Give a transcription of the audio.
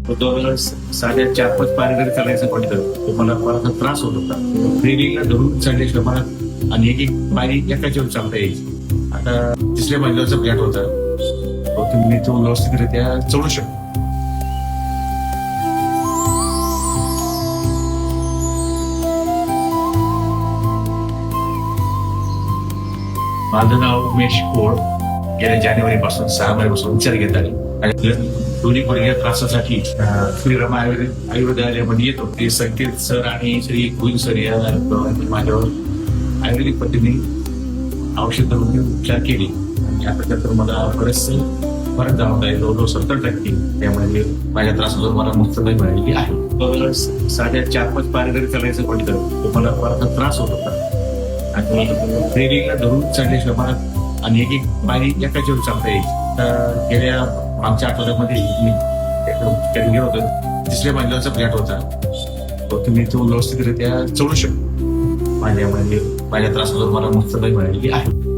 तो साध्या 4-5 पायऱ्या करायचं म्हटलं तर मला फार त्रास होत होता. ट्रेनिंगला धरून चढल्याशिवाय मला आणि एक पायरी एकाच्यावर चालता यायची. आता तिसऱ्या मजल्यावरचा फ्लॅट होता, तो तुम्ही तो व्यवस्थितरित्या चढू शकतो. माझं नाव उमेश कोळ. गेल्या जानेवारी पासून 6 महिन्यापासून उपचार घेत आहे आणि दोन्ही गुडघ्या त्रासासाठी श्रीराम आयुर्वेदालयामध्ये येतो. ते संकेत सर आणि श्री गोविंद सर या माझ्यावर आयुर्वेदिक पद्धतीने औषध देऊन उपचार केले आणि आता त्यानंतर मला बरेच फरक जाणवत आहे, जवळजवळ 70%. त्यामुळे माझ्या त्रासावर मला मुक्तता मिळालेली आहे. साध्या 4-5 पायऱ्या करायचं म्हटलं तर मला फार त्रास होत होता आणि ट्रेनिंगला धरून चढल्याशिवाय मला आणि एक पायरी एकाच्यावर चालता यायची. तर गेल्या मागच्या आठवड्यामध्ये मी ठिकाणी गेलो होतो. तिसऱ्या मजल्यावरचा फ्लॅट होता, तो तुम्ही तो व्यवस्थितरित्या चढू शकतो. माझ्या त्रासावर मला मुक्तता मिळालेली आहे.